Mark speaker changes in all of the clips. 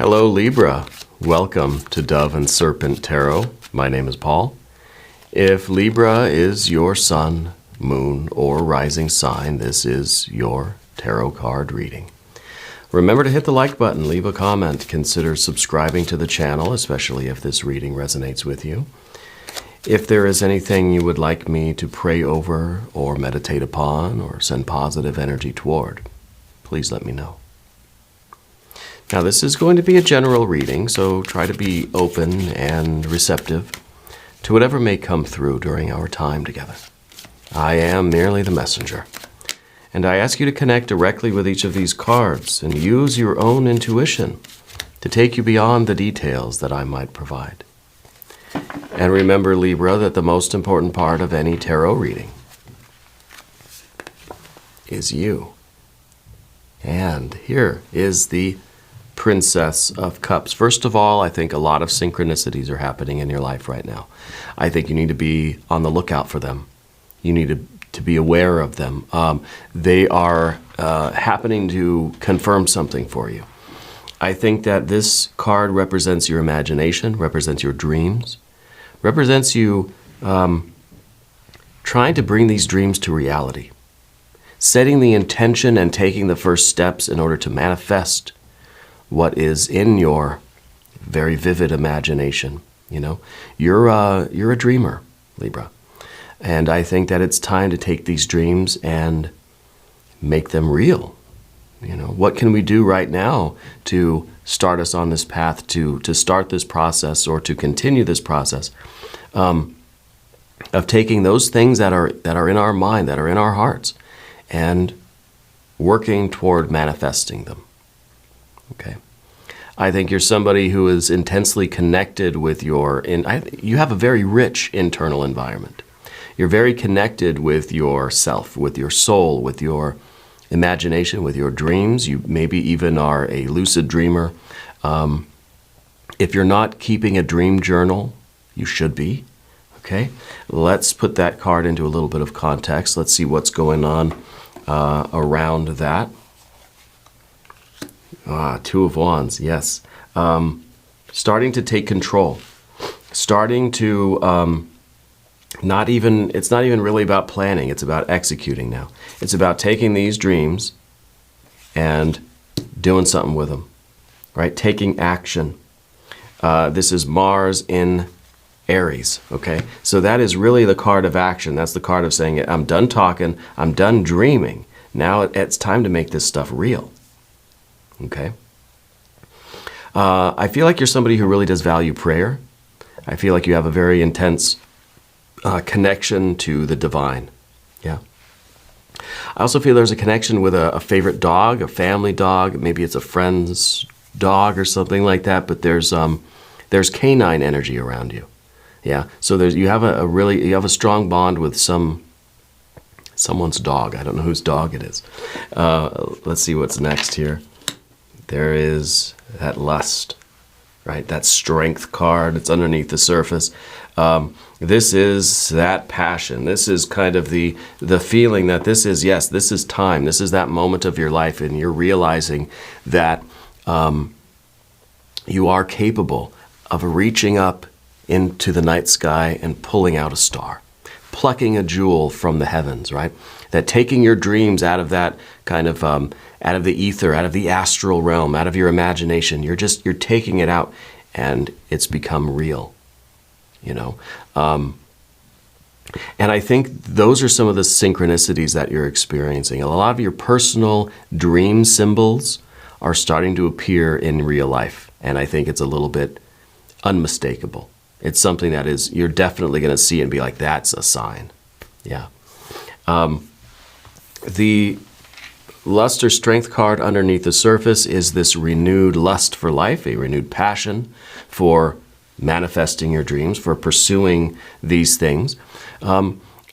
Speaker 1: Hello Libra, welcome to Dove and Serpent Tarot. My name is Paul. If Libra is your sun, moon, or rising sign, this is your tarot card reading. Remember to hit the like button, leave a comment, consider subscribing to the channel, especially if this reading resonates with you. If there is anything you would like me to pray over or meditate upon or send positive energy toward, please let me know. Now this is going to be a general reading, so try to be open and receptive to whatever may come through during our time together. I am merely the messenger, and I ask you to connect directly with each of these cards and use your own intuition to take you beyond the details that I might provide. And remember, Libra, that the most important part of any tarot reading is you. And here is the Princess of Cups. First of all, I think a lot of synchronicities are happening in your life right now. I think you need to be on the lookout for them. You need to be aware of them. They are happening to confirm something for you. I think that this card represents your imagination, represents your dreams, represents you trying to bring these dreams to reality, setting the intention and taking the first steps in order to manifest what is in your very vivid imagination. You know, you're a dreamer, Libra. And I think that it's time to take these dreams and make them real. You know, what can we do right now to start us on this path, to start this process or to continue this process of taking those things that are in our mind, that are in our hearts, and working toward manifesting them. Okay. I think you're somebody who is intensely connected with you have a very rich internal environment. You're very connected with yourself, with your soul, with your imagination, with your dreams. You maybe even are a lucid dreamer. If you're not keeping a dream journal, you should be. Okay, let's put that card into a little bit of context. Let's see what's going on around that. Two of Wands, yes. Starting to take control. Starting to it's not even really about planning, it's about executing now. It's about taking these dreams and doing something with them, right? Taking action. This is Mars in Aries, okay? So that is really the card of action. That's the card of saying, I'm done talking, I'm done dreaming. Now it's time to make this stuff real. Okay. I feel like you're somebody who really does value prayer. I feel like you have a very intense connection to the divine. Yeah. I also feel there's a connection with a favorite dog, a family dog. Maybe it's a friend's dog or something like that. But there's canine energy around you. Yeah. So you have a strong bond with someone's dog. I don't know whose dog it is. Let's see what's next here. There is that lust, right? That strength card. It's underneath the surface. This is that passion. This is kind of the feeling that this is time. This is that moment of your life, and you're realizing that you are capable of reaching up into the night sky and pulling out a star, plucking a jewel from the heavens, right? That taking your dreams out of that kind of out of the ether, out of the astral realm, out of your imagination. You're taking it out, and it's become real, you know. And I think those are some of the synchronicities that you're experiencing. A lot of your personal dream symbols are starting to appear in real life, and I think it's a little bit unmistakable. It's something that you're definitely going to see and be like, that's a sign. Yeah. The lust or strength card underneath the surface is this renewed lust for life, a renewed passion for manifesting your dreams, for pursuing these things.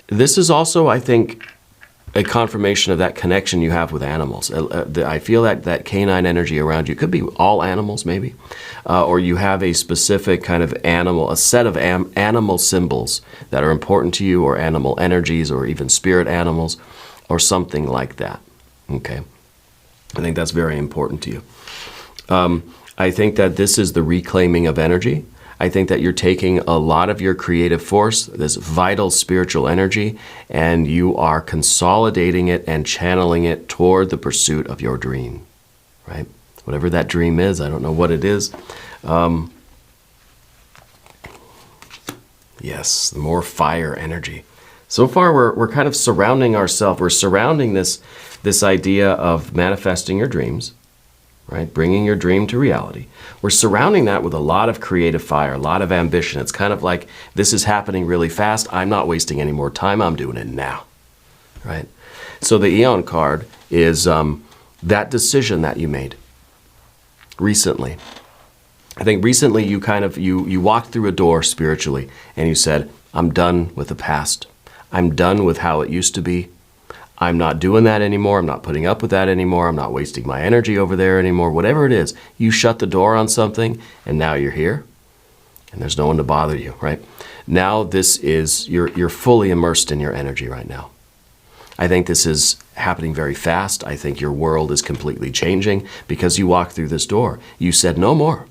Speaker 1: This is also, I think, a confirmation of that connection you have with animals. I feel that canine energy around you. It could be all animals, maybe. Or you have a specific kind of animal, a set of animal symbols that are important to you, or animal energies, or even spirit animals, or something like that. Okay. I think that's very important to you. I think that this is the reclaiming of energy. I think that you're taking a lot of your creative force, this vital spiritual energy, and you are consolidating it and channeling it toward the pursuit of your dream, right? Whatever that dream is, I don't know what it is. Yes, more fire energy. So far, we're kind of surrounding ourselves. We're surrounding this idea of manifesting your dreams, right? Bringing your dream to reality. We're surrounding that with a lot of creative fire, a lot of ambition. It's kind of like, this is happening really fast. I'm not wasting any more time. I'm doing it now, right? So the Eon card is that decision that you made recently. I think recently you walked through a door spiritually and you said, I'm done with the past. I'm done with how it used to be. I'm not doing that anymore. I'm not putting up with that anymore. I'm not wasting my energy over there anymore. Whatever it is, you shut the door on something and now you're here and there's no one to bother you, right? Now this is, you're fully immersed in your energy right now. I think this is happening very fast. I think your world is completely changing because you walked through this door. You said no more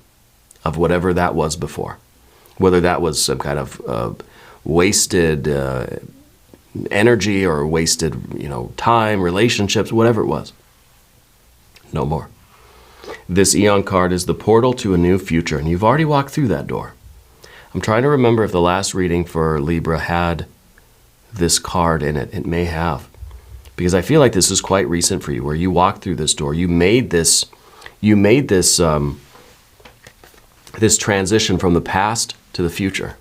Speaker 1: of whatever that was before, whether that was some kind of wasted energy or wasted, time, relationships, whatever it was. No more. This Eon card is the portal to a new future, and you've already walked through that door. I'm trying to remember if the last reading for Libra had this card in it. It may have, because I feel like this is quite recent for you, where you walked through this door. You made this this transition from the past to the future.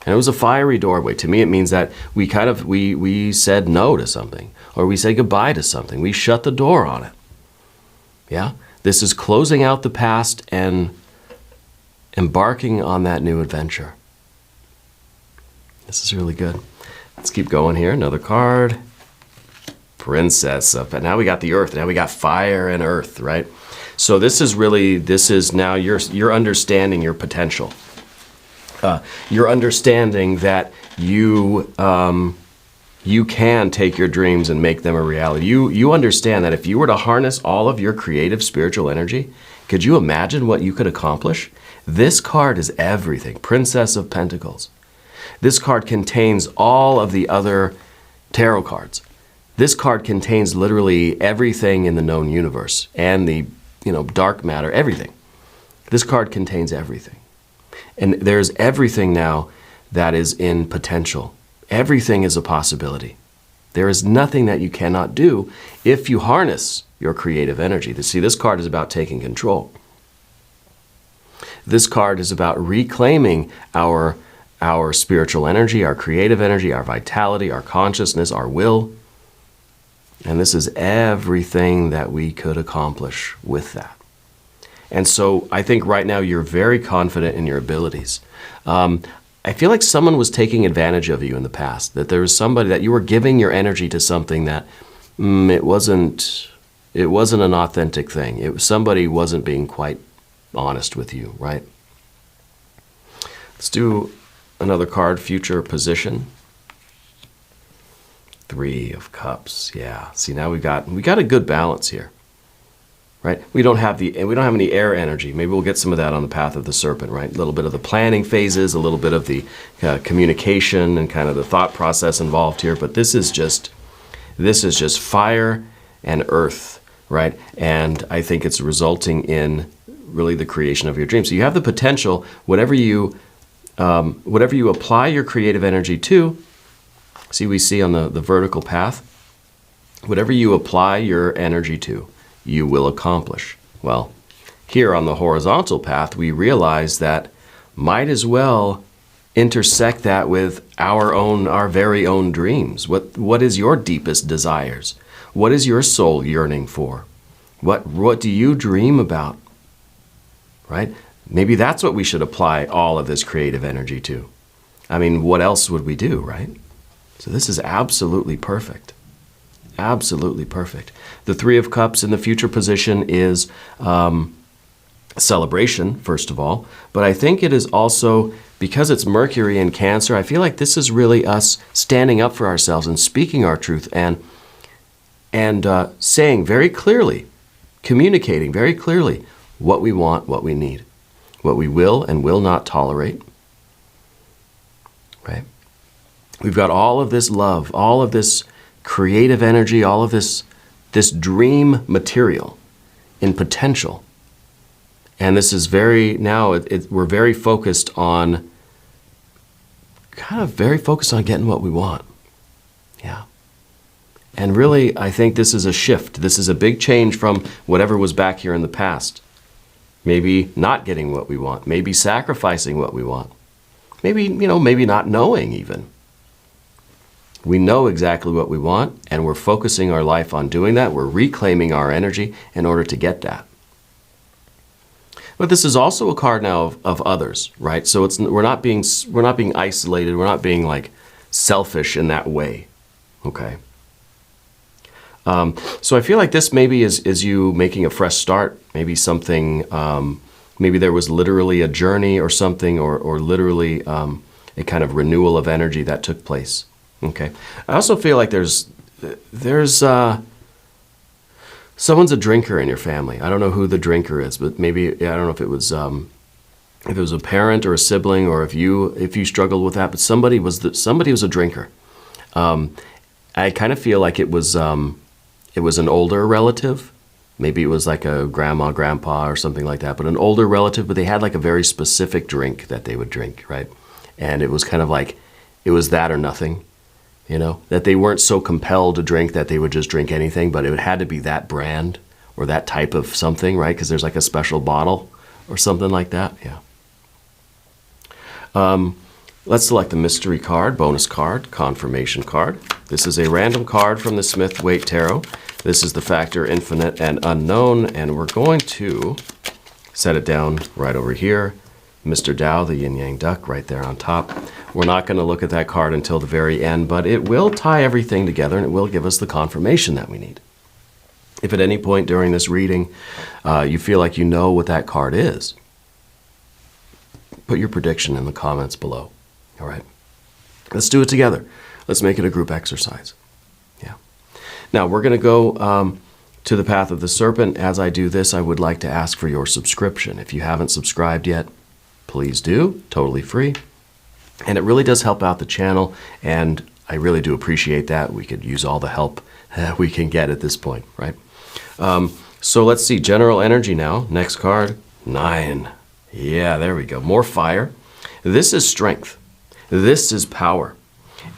Speaker 1: And it was a fiery doorway. To me, it means that we said no to something, or we said goodbye to something. We shut the door on it. Yeah? This is closing out the past and embarking on that new adventure. This is really good. Let's keep going here. Another card. Princess. But now we got the earth. Now we got fire and earth, right? So this is now you're understanding your potential. You're understanding that you can take your dreams and make them a reality. You understand that if you were to harness all of your creative spiritual energy, could you imagine what you could accomplish? This card is everything. Princess of Pentacles. This card contains all of the other tarot cards. This card contains literally everything in the known universe and the dark matter, everything. This card contains everything. And there's everything now that is in potential. Everything is a possibility. There is nothing that you cannot do if you harness your creative energy. See, this card is about taking control. This card is about reclaiming our spiritual energy, our creative energy, our vitality, our consciousness, our will. And this is everything that we could accomplish with that. And so I think right now you're very confident in your abilities. I feel like someone was taking advantage of you in the past, that there was somebody that you were giving your energy to something that it wasn't an authentic thing. Somebody wasn't being quite honest with you, right? Let's do another card, future position. 3 of Cups. Yeah. See, now we got a good balance here. Right? We don't have any air energy. Maybe we'll get some of that on the path of the Serpent, right? A little bit of the planning phases, a little bit of the communication and kind of the thought process involved here. But this is just fire and earth, right? And I think it's resulting in really the creation of your dream. So you have the potential, whatever you apply your creative energy to. See, we see on the vertical path, whatever you apply your energy to, you will accomplish. Well, here on the horizontal path, we realize that might as well intersect that with our very own dreams. What is your deepest desires? What is your soul yearning for? What do you dream about? Right? Maybe that's what we should apply all of this creative energy to. I mean, what else would we do, right? So this is absolutely perfect. Absolutely perfect. The 3 of Cups in the future position is celebration, first of all. But I think it is also, because it's Mercury in Cancer, I feel like this is really us standing up for ourselves and speaking our truth and saying very clearly communicating very clearly what we want, what we need, what we will and will not tolerate, right? We've got all of this love, all of this creative energy, all of this dream material in potential. And this is we're very focused on, getting what we want. Yeah. And really, I think this is a shift. This is a big change from whatever was back here in the past. Maybe not getting what we want, maybe sacrificing what we want, maybe not knowing even. We know exactly what we want, and we're focusing our life on doing that. We're reclaiming our energy in order to get that. But this is also a card now of others, right? So we're not being isolated. We're not being like selfish in that way. Okay. So I feel like this maybe is you making a fresh start. Maybe something. Maybe there was literally a journey or something, or literally a kind of renewal of energy that took place. Okay. I also feel like there's someone's a drinker in your family. I don't know who the drinker is, but maybe, I don't know if it was a parent or a sibling, or if you struggled with that, but somebody was a drinker. I kind of feel like it was an older relative. Maybe it was like a grandma, grandpa, or something like that, but an older relative, but they had like a very specific drink that they would drink, right? And it was kind of like, it was that or nothing. That they weren't so compelled to drink that they would just drink anything, but it had to be that brand or that type of something, right? Because there's like a special bottle or something like that. Yeah. Let's select the mystery card, bonus card, confirmation card. This is a random card from the Smith-Waite Tarot. This is the factor infinite and unknown, and we're going to set it down right over here. Mr. Tao, the yin-yang duck, right there on top. We're not going to look at that card until the very end, but it will tie everything together and it will give us the confirmation that we need. If at any point during this reading you feel like you know what that card is, put your prediction in the comments below. All right? Let's do it together. Let's make it a group exercise. Yeah. Now, we're going to go to the path of the serpent. As I do this, I would like to ask for your subscription. If you haven't subscribed yet, please do. Totally free. And it really does help out the channel, and I really do appreciate that. We could use all the help we can get at this point, right? So let's see, general energy now. Next card, 9. Yeah, there we go. More fire. This is strength. This is power.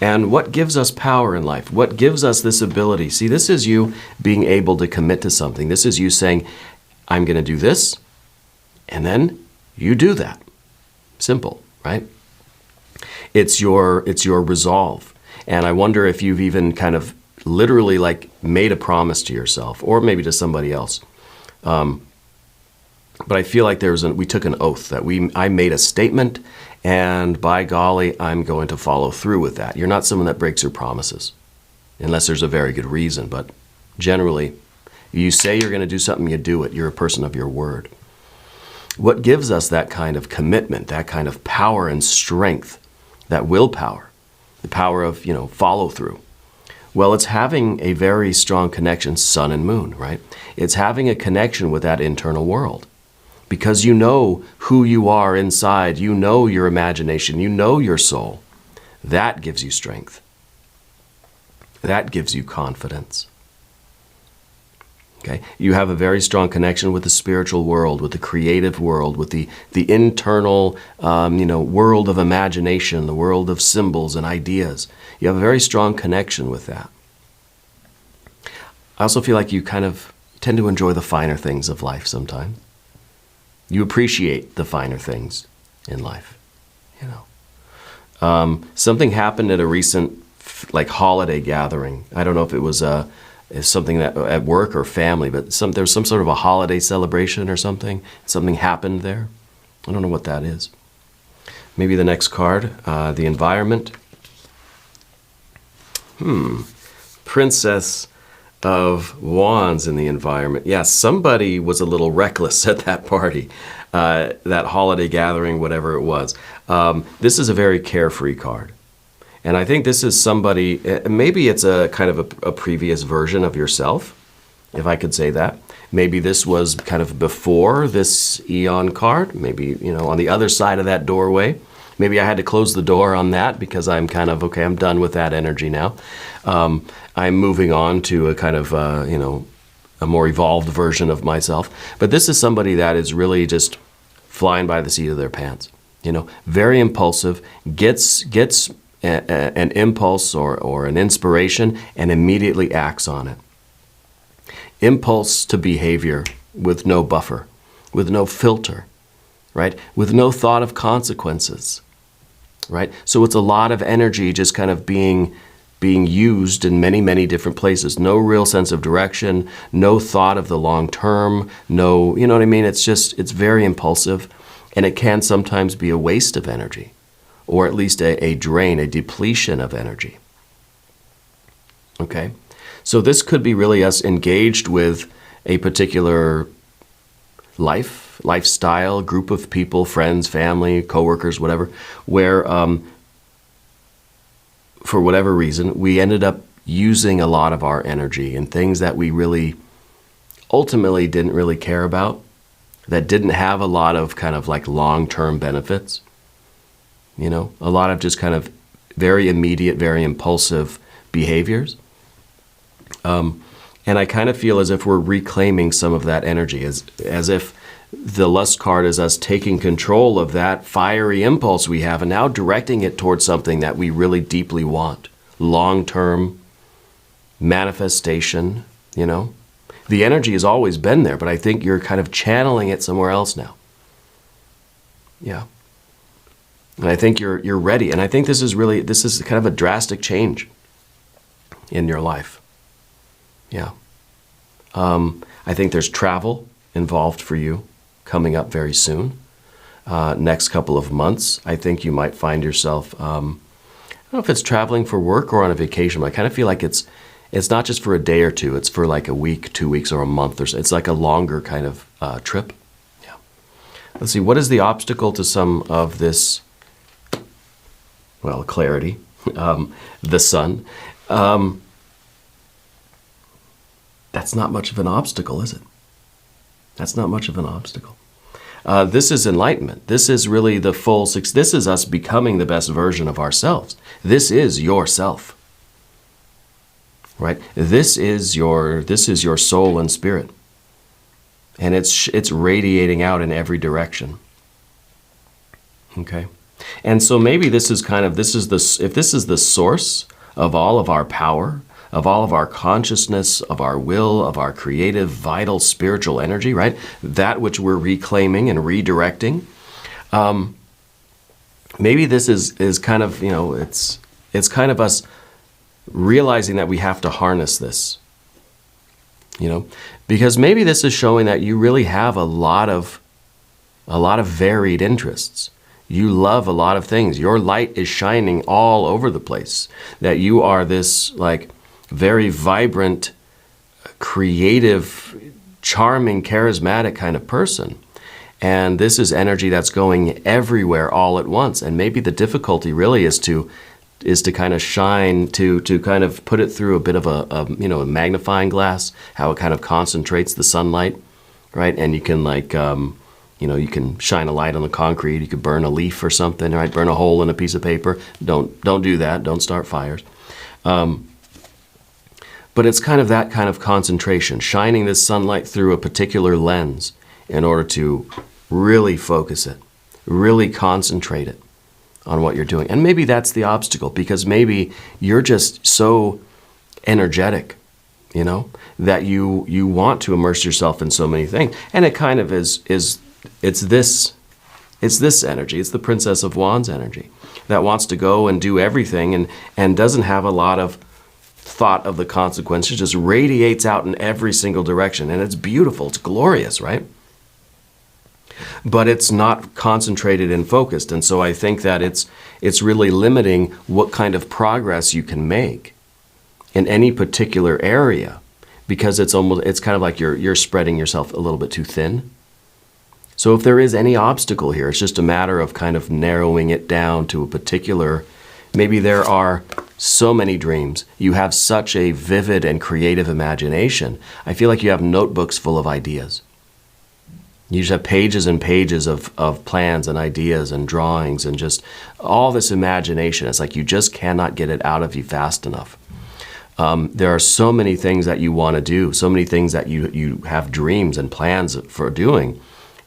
Speaker 1: And what gives us power in life? What gives us this ability? See, this is you being able to commit to something. This is you saying, I'm going to do this, and then you do that. Simple, right? It's your resolve. And I wonder if you've even kind of literally like made a promise to yourself, or maybe to somebody else. But I feel like we took an oath that I made a statement, and by golly, I'm going to follow through with that. You're not someone that breaks your promises, unless there's a very good reason. But generally, you say you're going to do something, you do it. You're a person of your word. What gives us that kind of commitment, that kind of power and strength, that willpower, the power of, follow through? Well, it's having a very strong connection, sun and moon, right? It's having a connection with that internal world. Because you know who you are inside, you know your imagination, you know your soul. That gives you strength. That gives you confidence. Okay? You have a very strong connection with the spiritual world, with the creative world, with the internal world of imagination, the world of symbols and ideas. You have a very strong connection with that. I also feel like you kind of tend to enjoy the finer things of life sometimes. You appreciate the finer things in life. Something happened at a recent holiday gathering. I don't know if it was something that at work or family, but there's some sort of a holiday celebration or something. Something happened there. I don't know what that is. Maybe the next card, the environment. Princess of Wands in the environment. Yes, somebody was a little reckless at that party, that holiday gathering, whatever it was. This is a very carefree card. And I think this is somebody, maybe it's a kind of a previous version of yourself, if I could say that. Maybe this was kind of before this Eon card, maybe, on the other side of that doorway. Maybe I had to close the door on that because I'm kind of, okay, I'm done with that energy now. I'm moving on to a kind of, a more evolved version of myself. But this is somebody that is really just flying by the seat of their pants. Very impulsive, gets an impulse or an inspiration and immediately acts on it. Impulse to behavior with no buffer, with no filter, right? With no thought of consequences, right? So it's a lot of energy just kind of being used in many, many different places. No real sense of direction, no thought of the long term, no, you know what I mean? It's very impulsive, and it can sometimes be a waste of energy, or at least a drain, a depletion of energy. Okay? So this could be really us engaged with a particular lifestyle, group of people, friends, family, coworkers, whatever, where for whatever reason, we ended up using a lot of our energy in things that we really ultimately didn't really care about, that didn't have a lot of kind of like long-term benefits. A lot of just kind of very immediate, very impulsive behaviors. And I kind of feel as if we're reclaiming some of that energy, as if the lust card is us taking control of that fiery impulse we have and now directing it towards something that we really deeply want. Long-term manifestation, The energy has always been there, but I think you're kind of channeling it somewhere else now. Yeah. And I think you're ready. And I think this is kind of a drastic change in your life. Yeah. I think there's travel involved for you coming up very soon. Next couple of months, I think you might find yourself, I don't know if it's traveling for work or on a vacation, but I kind of feel like it's not just for a day or two, it's for like a week, 2 weeks, or a month, or so. It's like a longer kind of trip. Yeah. Let's see, what is the obstacle to some of this, clarity? The sun. That's not much of an obstacle, is it? That's not much of an obstacle. This is enlightenment. This is really the full six. This is us becoming the best version of ourselves. This is yourself, right? This is your soul and spirit, and it's radiating out in every direction. Okay, and so maybe if this is the source of all of our power, of all of our consciousness, of our will, of our creative, vital, spiritual energy, right? That which we're reclaiming and redirecting. Maybe this is kind of, it's kind of us realizing that we have to harness this, because maybe this is showing that you really have a lot of varied interests. You love a lot of things. Your light is shining all over the place. That you are this very vibrant, creative, charming, charismatic kind of person. And this is energy that's going everywhere all at once. And maybe the difficulty really is to kind of shine, to kind of put it through a bit of a magnifying glass, how it kind of concentrates the sunlight, right? And you can you can shine a light on the concrete, you could burn a leaf or something, right? Burn a hole in a piece of paper. Don't do that, don't start fires. But it's kind of that kind of concentration, shining this sunlight through a particular lens in order to really focus it, really concentrate it on what you're doing. And maybe that's the obstacle, because maybe you're just so energetic, that you want to immerse yourself in so many things. And it kind of it's this energy, it's the Princess of Wands energy that wants to go and do everything and doesn't have a lot of thought of the consequences, just radiates out in every single direction. And it's beautiful, it's glorious, right? But it's not concentrated and focused. And so I think that it's really limiting what kind of progress you can make in any particular area, because it's kind of like you're spreading yourself a little bit too thin. So if there is any obstacle here, it's just a matter of kind of narrowing it down to a particular, maybe there are so many dreams. You have such a vivid and creative imagination. I feel like you have notebooks full of ideas. You just have pages and pages of plans and ideas and drawings and just all this imagination. It's like you just cannot get it out of you fast enough. There are so many things that you want to do, so many things that you have dreams and plans for doing.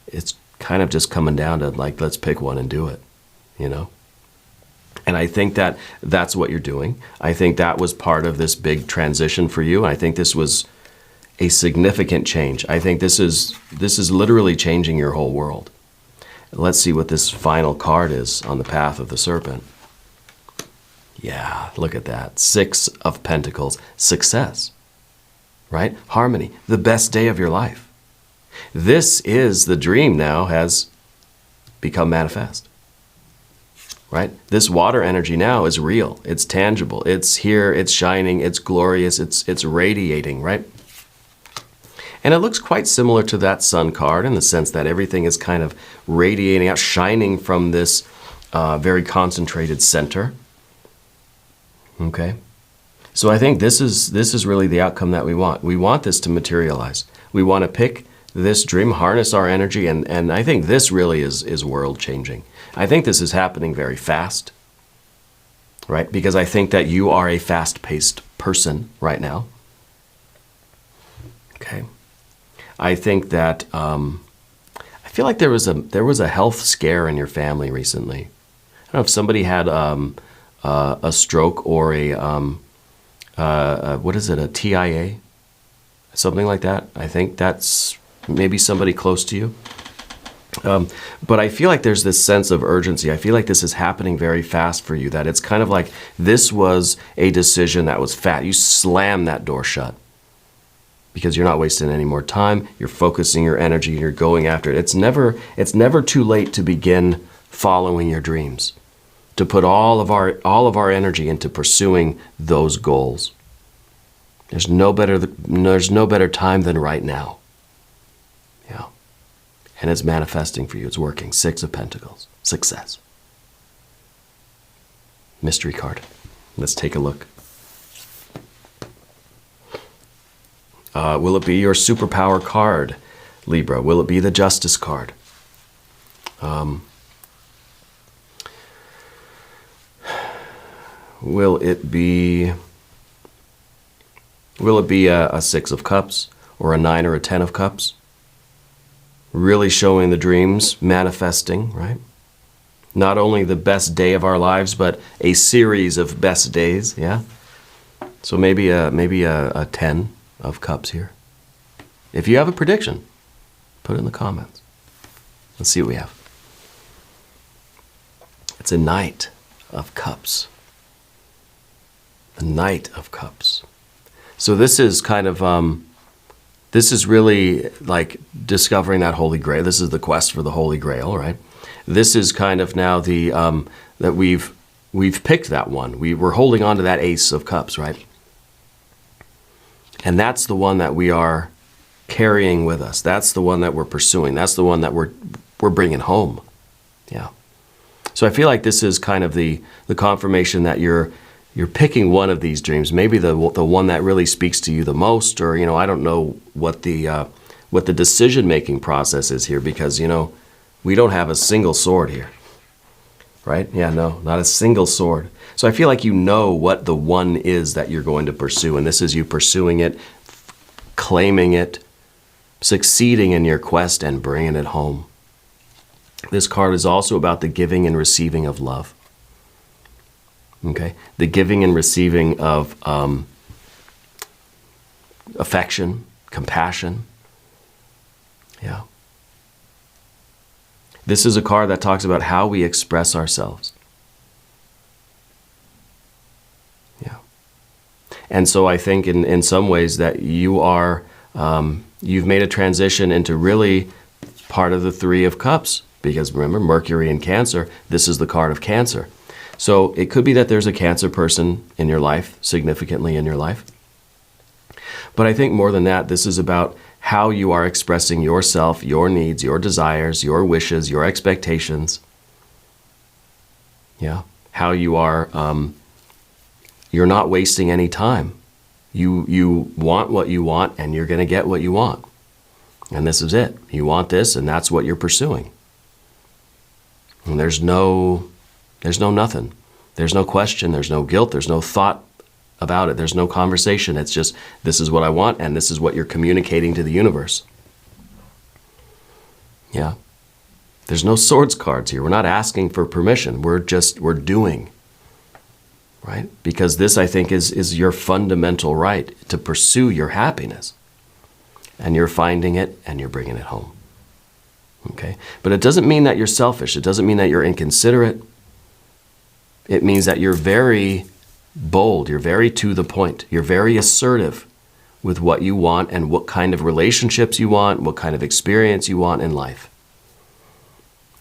Speaker 1: It's kind of just coming down to like, let's pick one and do it, you know? And I think that that's what you're doing. I think that was part of this big transition for you. I think this was a significant change. I think this is literally changing your whole world. Let's see what this final card is on the path of the serpent. Yeah, look at that. 6 of Pentacles. Success, right? Harmony, the best day of your life. This is the dream now has become manifest, right? This water energy now is real. It's tangible. It's here. It's shining. It's glorious. It's radiating, right? And it looks quite similar to that sun card in the sense that everything is kind of radiating out, shining from this very concentrated center. Okay? So I think this is really the outcome that we want. We want this to materialize. We want to pick this dream, harness our energy, and I think this really is world-changing. I think this is happening very fast, right? Because I think that you are a fast-paced person right now. Okay? I think that I feel like there was a health scare in your family recently. I don't know if somebody had a stroke or what is it, a TIA, something like that. I think that's maybe somebody close to you. But I feel like there's this sense of urgency. I feel like this is happening very fast for you, that it's kind of like this was a decision that was fast. You slam that door shut because you're not wasting any more time. You're focusing your energy and you're going after it. It's never too late to begin following your dreams, to put all of our energy into pursuing those goals. There's no better time than right now. Yeah. And it's manifesting for you. It's working. 6 of Pentacles. Success. Mystery card. Let's take a look. Will it be your superpower card, Libra? Will it be the Justice card? Will it be a 6 of Cups or a 9 or a 10 of Cups? Really showing the dreams manifesting, right? Not only the best day of our lives, but a series of best days, yeah? So maybe a 10 of Cups here. If you have a prediction, put it in the comments. Let's see what we have. It's a Knight of Cups. The Knight of Cups. So this is kind of, this is really like discovering that Holy Grail. This is the quest for the Holy Grail, right? This is kind of now the, that we've picked that one. We're holding on to that Ace of Cups, right? And that's the one that we are carrying with us. That's the one that we're pursuing. That's the one that we're bringing home. Yeah. So I feel like this is kind of the confirmation that you're picking one of these dreams, maybe the one that really speaks to you the most, or, you know, I don't know what the decision-making process is here, because, you know, we don't have a single sword here, right? Yeah, no, not a single sword. So I feel like you know what the one is that you're going to pursue, and this is you pursuing it, claiming it, succeeding in your quest, and bringing it home. This card is also about the giving and receiving of love. Okay, the giving and receiving of affection, compassion. Yeah. This is a card that talks about how we express ourselves. Yeah. And so I think in some ways that you are, you've made a transition into really part of the 3 of Cups, because remember, Mercury in Cancer, this is the card of Cancer. So it could be that there's a Cancer person in your life, significantly in your life. But I think more than that, this is about how you are expressing yourself, your needs, your desires, your wishes, your expectations. Yeah. How you are you're not wasting any time. You want what you want, and you're going to get what you want. And this is it. You want this, and that's what you're pursuing. And there's no nothing. There's no question. There's no guilt. There's no thought about it. There's no conversation. It's just, this is what I want, and this is what you're communicating to the universe. Yeah. There's no swords cards here. We're not asking for permission. We're doing. Right? Because this, I think, is your fundamental right to pursue your happiness. And you're finding it, and you're bringing it home. Okay? But it doesn't mean that you're selfish. It doesn't mean that you're inconsiderate. It means that you're very bold. You're very to the point. You're very assertive with what you want and what kind of relationships you want, what kind of experience you want in life.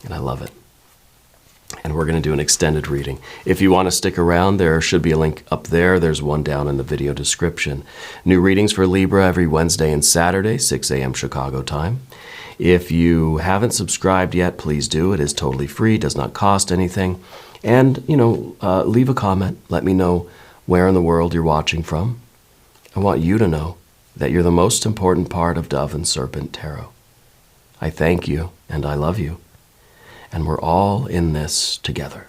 Speaker 1: And I love it. And we're going to do an extended reading. If you want to stick around, there should be a link up there. There's one down in the video description. New readings for Libra every Wednesday and Saturday, 6 a.m. Chicago time. If you haven't subscribed yet, please do. It is totally free, does not cost anything. And, leave a comment. Let me know where in the world you're watching from. I want you to know that you're the most important part of Dove and Serpent Tarot. I thank you, and I love you. And we're all in this together.